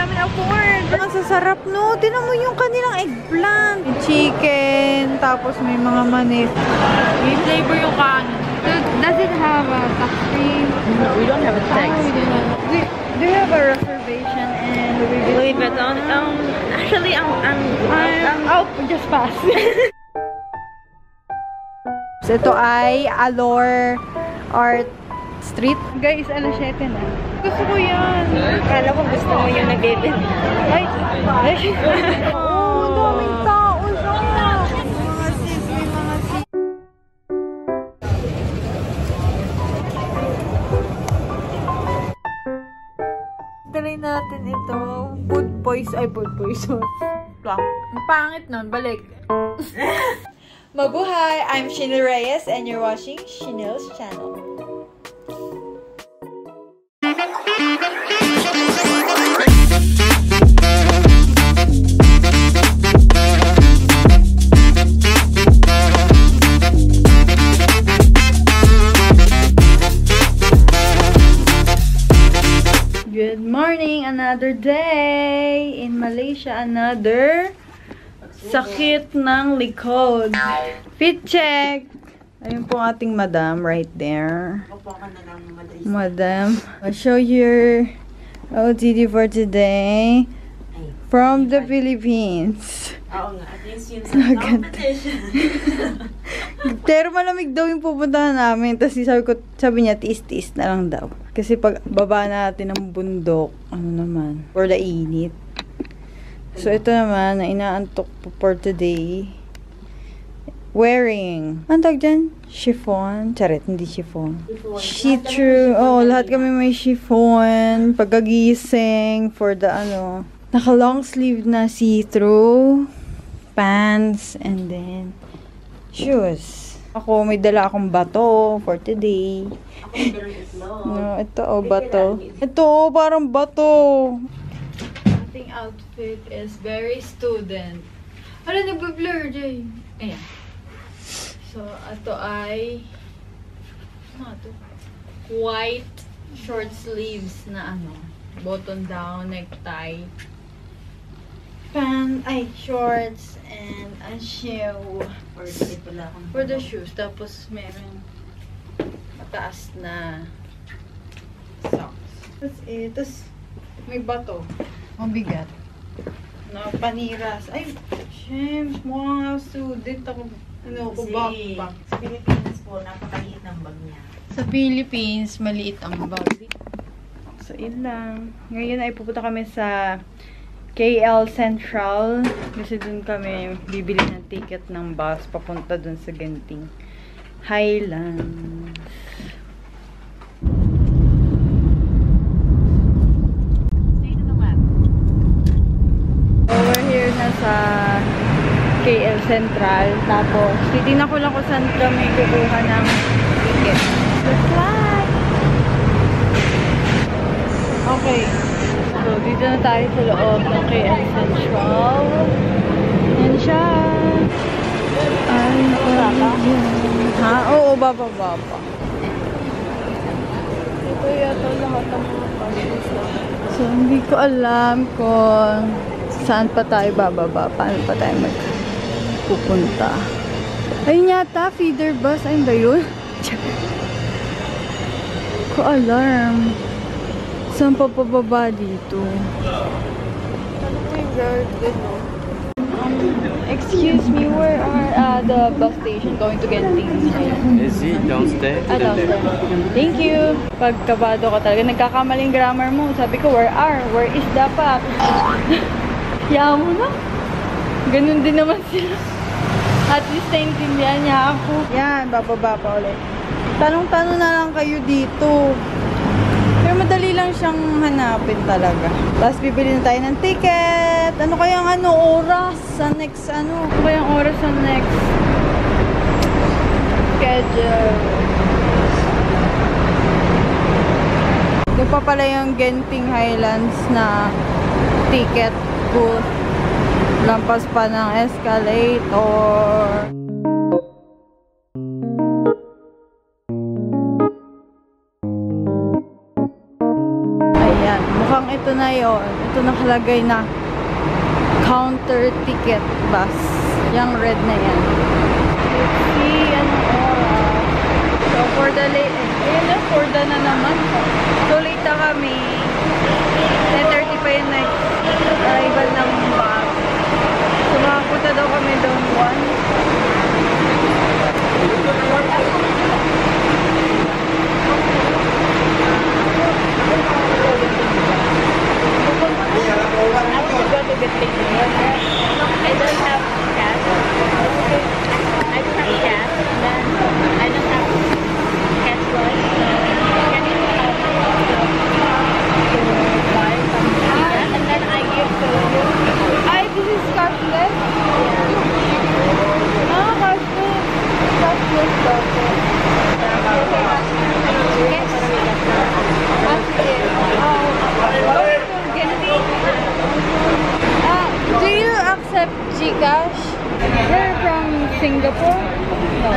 namin afford. Ang sasarap, no? Tinan mo yung kanilang eggplant. Chicken, tapos may mga mani. May flavor yung kanin. So, does it have a tax free? No, we don't have a tax. Do you have a reservation in Louis Vuitton? Actually, I'll just pass. So, ito ay Allure Art Street. Guys, alas 7 na. Gusto ko yan. Kala ko gusto mo yung nag-event. Ay! Oh, daming tao siya. Mga sis, may mga sis. Dalay natin ito. Food poison. Ang pangit nun. Balik. Mabuhay! I'm Chanel Reyes and you're watching Chanel's channel. Good morning! Another day in Malaysia. Another sakit ng likod. Fit check! Ayun po ating madam right there. Madam, I'll show you OOTD for today from the Philippines. Oo nga, at least yun sa competition. Pero malamig daw yung pupuntahan namin. Tapos sabi niya, tiis-tiis na lang daw. Kasi pag baba natin ng bundok, ano naman, for the init. So, ito naman, na inaantok po for today. Wearing, ang tag dyan? Chiffon. Charet, hindi chiffon. See-through. Oo, lahat kami may chiffon. Pagkagising for the naka long sleeve na see-through. Pants. And then, shoes. Ako, may dala akong bato for today. No, ito, bato. Ito, parang bato. Ating outfit is very student. Ano, nagbe-blur, Jay? Ayan. So, ito ay white short sleeves na button down, necktie, shorts, and a shoe. For the shoes. Tapos, meron mataas na socks. That's it. Tapos, may bato. Mabigat. Na paniras. Ay, Shems, mukhang student ako. Backpack. Sa Pilipinas po, napakaliit ng bag niya. Sa Philippines, maliit ang bag. So, yun lang. Ngayon ay pupunta kami sa KL Central. Kasi dun kami bibili ng ticket ng bus papunta dun sa Genting Highlands. Over here na sa KL Central. Tapos, titignan ko lang kung saan kami kukuha ng ticket. Let's fly! Okay. So, dito na tayo sa loob ng KL Central. Yan siya. Ay, baba? Ha? Oo, baba. Ito yata lahat ng mga buses. So, hindi ko alam kung saan pa tayo bababa. Paano pa tayo pupunta. Ayun yata, feeder bus. Ayun ba yun? Ko alarm. Saan pa pababa dito? Ano po yung garden, no? Excuse me, where are the bus station going to Genting? Is it downstairs? Downstairs. Thank you. Pagkabado ka talaga. Nagkakamaling grammar mo. Sabi ko, where is dapat? Yaman mo na. Ganun din naman sila. At least naintindihan niya ako. Yan, bababa pa ulit. Tanong-tanong na lang kayo dito. Pero madali lang siyang hanapin talaga. Tapos bibili na tayo ng ticket. Ano kayang oras sa next Ano kayang oras sa next schedule? Doon pa pala yung Genting Highlands na ticket booth. Lampas pa ng escalator. Ayan, mukhang ito na yon. Ito nakalagay na counter ticket bus. Yung red na yan. Let's see, anong oras. So, for the late, ayun na, for the na naman. So, late na kami. 10:30 pa yung next arrival ng bus. So, makapunta daw kami doon 1. Do you accept GCash? We're from Singapore?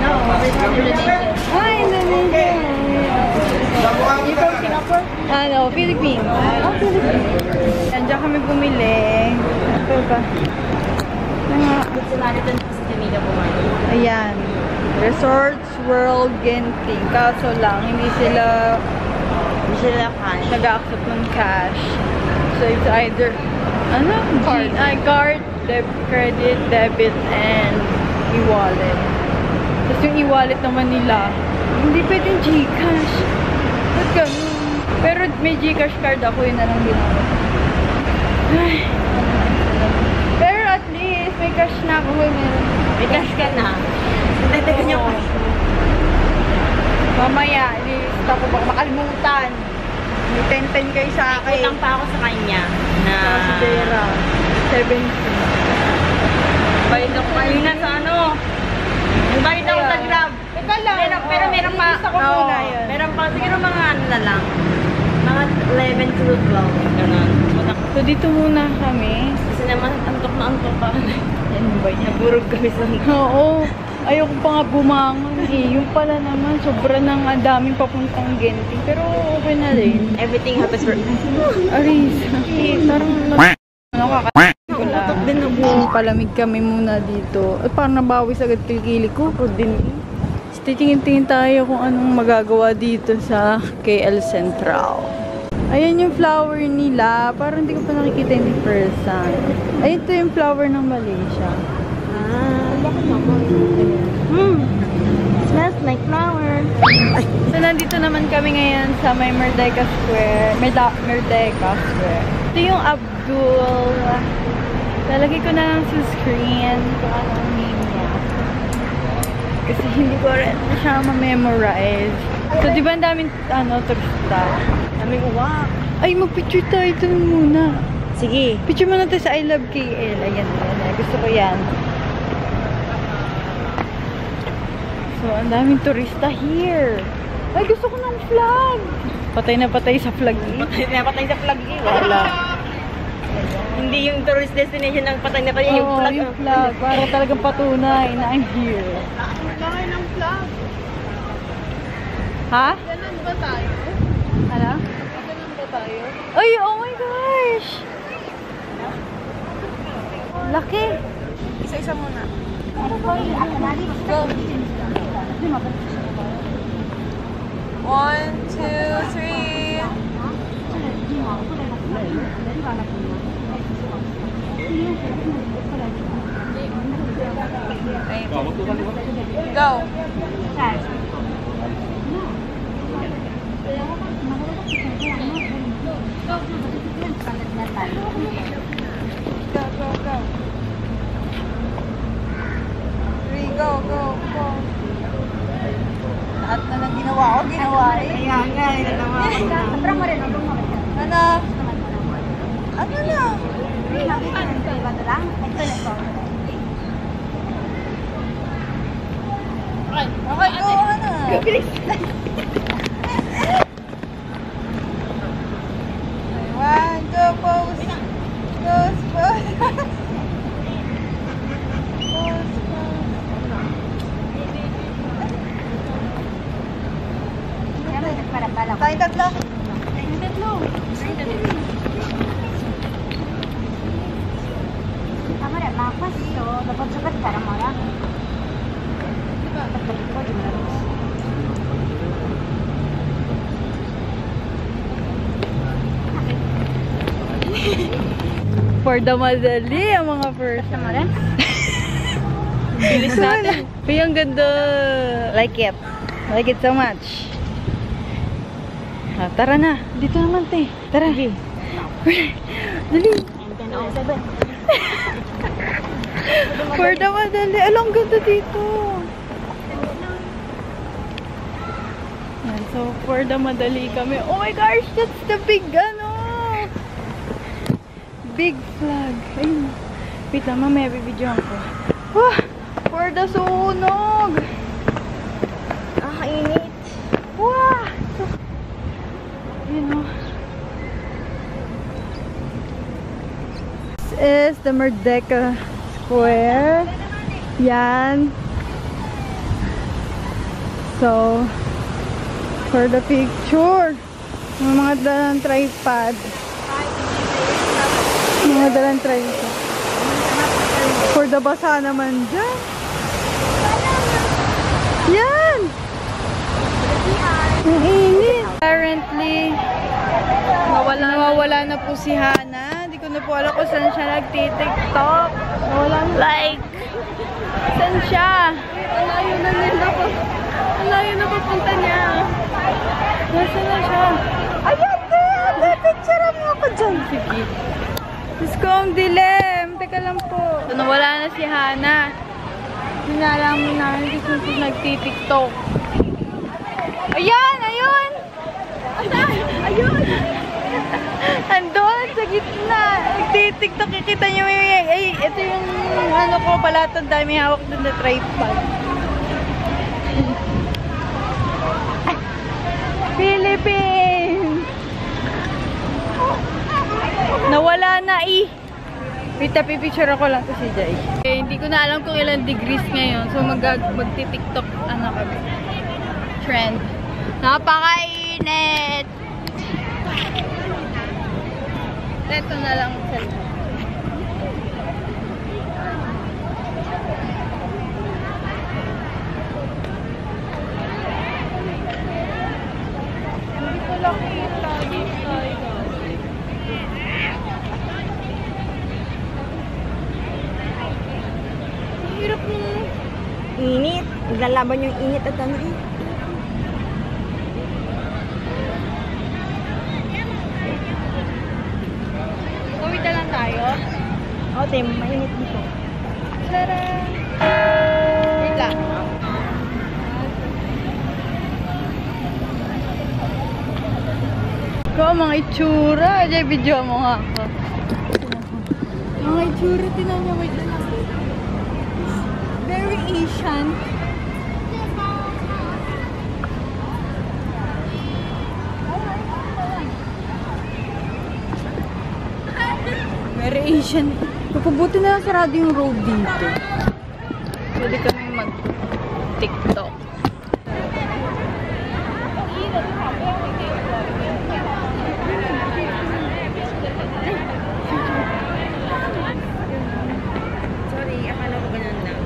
No, we're from Indonesia. Indonesia. You from Singapore? No, Philippines. Philippines. Andiyan kami bumili. Ito ba? Ayan. Resorts World Genting. Kaso lang, hindi sila nag-accept ng cash. So, it's either card, credit, debit, and e-wallet. Tapos yung e-wallet naman nila, hindi pwedeng GCash. Ba't ganun? Pero may GCash card ako, yun na lang ginamit. Pero at least, may cash na ako. May cash ka na. Dagdagan niyo cash. Mamaya, ilista ko baka makalimutan. May 10 kayo sa akin. Utang pa ako sa kanya na Sa Dera. 70. bayad ako kanina sa ano. Bayad ako sa Grab. Teka lang. Pero meron pa. Meron pa. Siguro mga ano na lang. Mga 11 to 12. Ganun. So, dito muna kami. Kasi naman, antok na antok pa. Yan ba yan? Naburog kami sa Oo. Ayoko pa nga bumangon eh. Yung pala naman, sobra nang daming papuntang Genting. Pero okay na rin. Everything happens for... Aris. Parang nakakakula. Palamig kami muna dito. At parang nabawi sa agad kilikili ko. Ako din. Titingin-tingin tayo kung anong magagawa dito sa KL Central. Ayan yung flower nila. Parang hindi ko pa nakikita in person. Ayun ito yung flower ng Malaysia. Smells like flower. So, nandito naman kami ngayon sa may Merdeka Square. Merdeka Square. Ito yung Abdul. Lalagay ko na lang sa screen kung anong name niya. Kasi hindi ko rin siya ma-memorize. So, di ba ang daming turista? Daming uwak. Ay, mag-picture tayo dun muna. Sige. Picture muna tayo sa I Love KL. Ayan. Gusto ko yan. So, ang daming turista here. Ay, gusto ko ng flag. Patay na patay sa flag eh. Patay sa flag eh. Wala. Hindi yung tourist destination ang patay na patay. Yung flag. Yung flag. Para talagang patunay na I'm here. Bakit ng flag? Ha? Ganun ba tayo? Ano? Ganun ba tayo? Ay, oh my gosh! Laki! Isa-isa muna. One, two, three. Go. Go, go, go. Three, go, go, go. Lahat na lang ginawa eh. Ayan nga, ginawa ko na. Ano? Ano na? Okay, go, ano? Bilis. One, go, pose. Pose, pose. Tayo tatlo. dito, dapat sapat para mara. Diba? Dapat ko din na. For the madali, ang mga first. Basta mara? Bilis natin. Uy, ang ganda. Like it. Like it so much. Tara na. Dito naman, te. Tara. Dali. For the madali. Alam, ganda dito. Yan, so, for the madali kami. Oh my gosh, that's the big, big flag. Ayun. Wait lang, mamaya bibidyoan ko. Wah! For the sunog! Init. Wah! So, yun o. This is the Merdeka Square. Yan. So, for the picture, may mga dalang tripod. Mga dalang tripod. For the basa naman dyan. Yan! Ang init. Currently, nawawala na po si Hana. Hindi ko na po alam kung saan siya nagtitiktok. Nawala na. Like, saan siya? Malayo na nila po. Malayo na papunta niya. Nasaan na siya? Ayan din! Picture mo ako dyan. Sige. Diyos ko, ang dilim. Teka lang po. So, nawala na si Hana. Hinala mo na. Hindi ko nagtitiktok. Ayan! Ayun! Ayun! Andun sa gitna. Nagtitiktok. Kikita niyo yung... Ay, ito yung ano ko pala. Ang dami hawak dun na tripod. Philippines! Nawala na Wait, pipicture ako lang to si Jai. Hindi ko na alam kung ilang degrees ngayon. So, magti-tiktok kami. Trend. Napakainit! Ito na lang ang cellphone. Hindi ko lang kita dito. Hirap mo. Init. Naglalaban yung init at ano eh. Gawin na lang tayo. O, Tim, mainit dito. Tara! Wait lang. Ikaw, mga itsura. Diyan, video mo nga ako. Mga itsura, tinan mo. Wait lang. Very Asian. Very Asian. Kapabuti na lang sarado yung road dito. Pwede kami mag-tiktok. Sorry, akala ko ganun lang.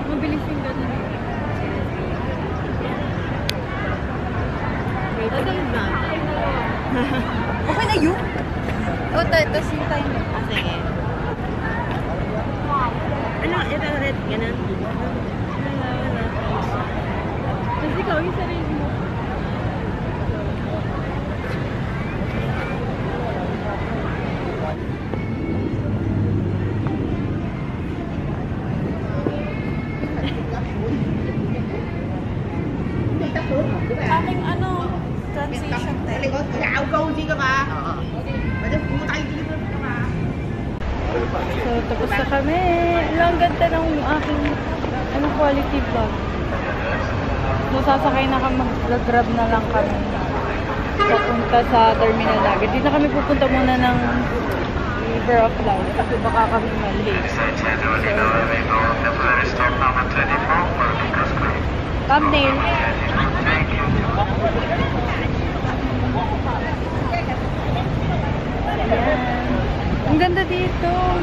Mabilis yung ganun. Okay na yun? O, tapos yung time. Sige. Ano, ito red, ganun. Kasi ikaw yung sarili mo. Aking transition tayo. So, tapos na kami. Ang ganda ng aking quality vlog. So, sasakay na kami, mag-grab na lang kami. Papunta sa terminal na. Hindi na kami pupunta muna ng River of Life kasi baka kami mal-late. So, thumbnail.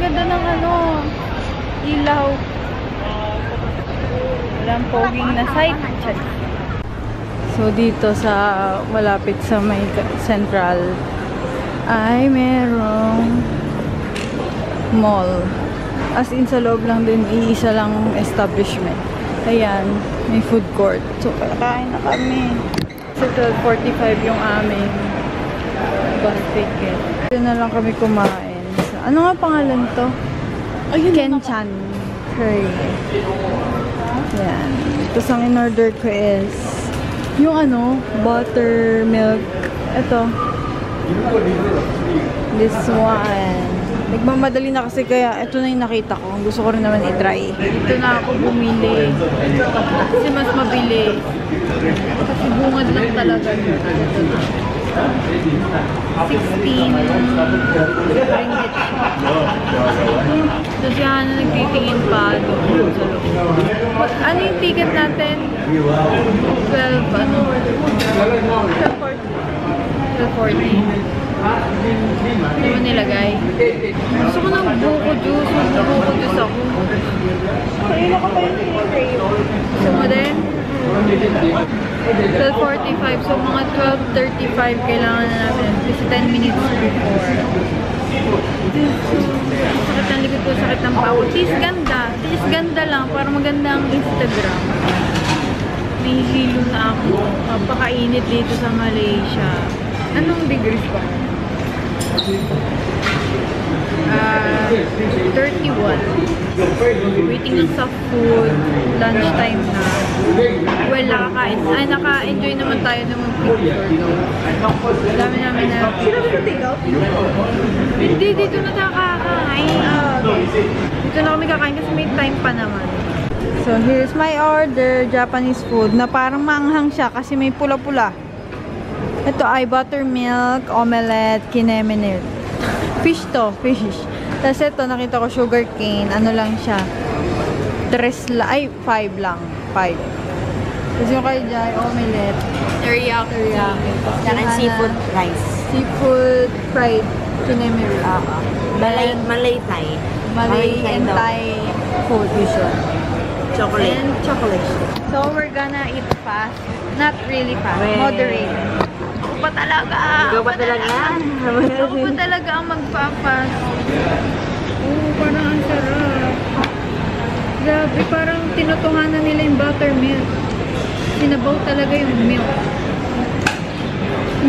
ganda ng ano, ilaw. Walang poging na site. So, dito sa malapit sa may central ay merong mall. As in, sa loob lang din, iisa lang establishment. Ayan, may food court. So, kakain na kami. So, 12:45 yung aming bus ticket. Dito na lang kami kumain. So, ano nga pangalan to? Kenchan Curry. Ayan. Tapos ang in-order ko is yung ano, buttermilk. Ito. This one. Nagmamadali na kasi kaya ito na yung nakita ko. Gusto ko rin naman i-try. Dito na ako bumili. Kasi mas mabili. Kasi bungad lang talaga. 16 ringgit. Tapos yan na nagtitingin pa doon sa loob. Ano yung ticket natin? 12, ano? 12.40. Hindi mo nilagay. Gusto ko ng buko juice. Gusto buko juice ako. Kanina ko pa yung tinitray. Gusto mo din? 12:45. So, mga 12:35 kailangan na natin. Kasi 10 minutes before. Sakit ng likod ko, sakit ng pao. Tis ganda. Tis ganda lang. Para maganda ang Instagram. Nahihilo na ako. Papakainit dito sa Malaysia. Anong degrees ba? 31. Waiting lang sa food. Lunchtime na. Well, naka-enjoy naman tayo ng mag-picture. Dami namin na. Sinabi ko take out? Hindi, dito na nakakain. Dito na kami kakain kasi may time pa naman. So, here's my order. Japanese food na parang maanghang siya kasi may pula-pula. Ito ay buttermilk, omelette, kinemenir. Fish to, fish. Tapos ito, nakita ko sugar cane. Ano lang siya? 5 lang. 5. Tapos yung kay Jai, omelette. Teriyaki. Saka seafood rice. Seafood fried kinemenir. Malay Thai. Malay and Thai food. Fusion. Chocolate. And chocolate. So, we're gonna eat fast. Not really fast. Moderate. Ako pa talaga. Ikaw ba talaga? Ako pa talaga ang magpapas. Parang ang sarap. Grabe, parang tinutuhanan nila yung buttermilk. Sinabaw talaga yung milk.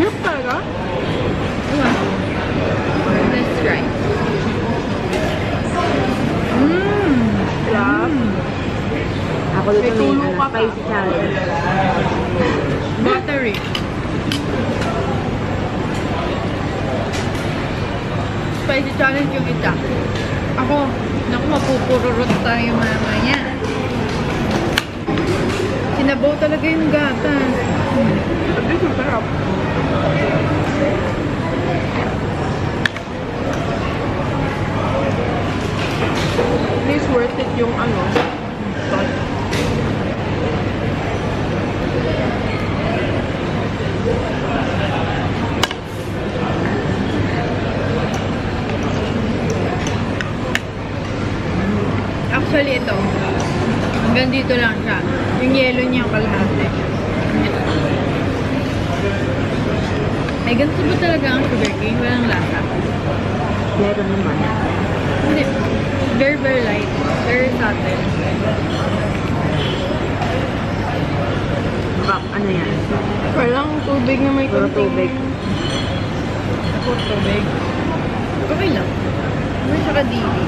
Milk talaga? Diba? Let's try. Sarap. Ako dito na yung spicy challenge. Buttery. Spicy challenge yung isa. Ako, naku, mapupururot tayo mamaya. Sinabaw talaga yung gatas. Sabi ko, sarap. It's worth it yung ano, salt. Actually, ito. Hanggang dito lang siya. Yung yellow niya kalahati. Ay, ganito ba talaga ang sugar cane? Walang lasa. Meron naman. Hindi. Very, very light. Very subtle. Ano yan? Walang tubig na may Puro tubig. Puro tubig. Okay lang. May saka dili.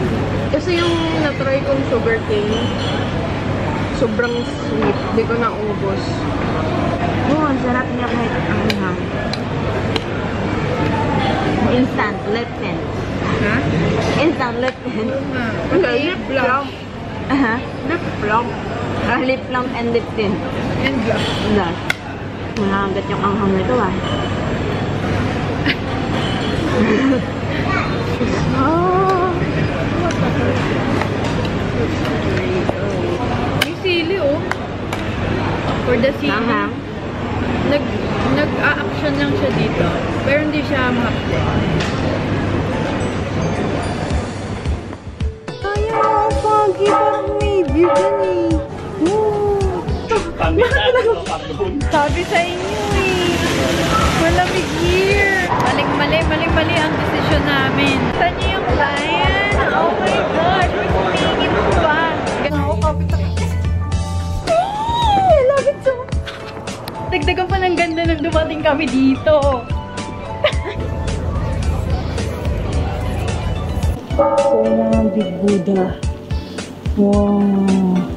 Kasi yung na-try kong sugar cane, sobrang sweet. Hindi ko naubos. Oo, ang sarap niya kahit ang hang. Instant lip tint. Ha? Instant lip tint. Lip plump. Lip plump. Lip plump and lip tint. And blush. Blush. Mahangat yung anghang nito ah. May sili oh. For the sili. Nag-a-action lang siya dito. Pero hindi siya mahapde. Pogi, parang may view dyan eh. Woo! Sabi sa inyo eh. Malamig here. Maling-mali ang desisyon namin. Saan niyo yung client? Oh my God! May kumingin po ba? Ako, kapit ako. I love it so much. Dagdagan pa ng ganda nung dumating kami dito. So, yung Big Buddha. Wow.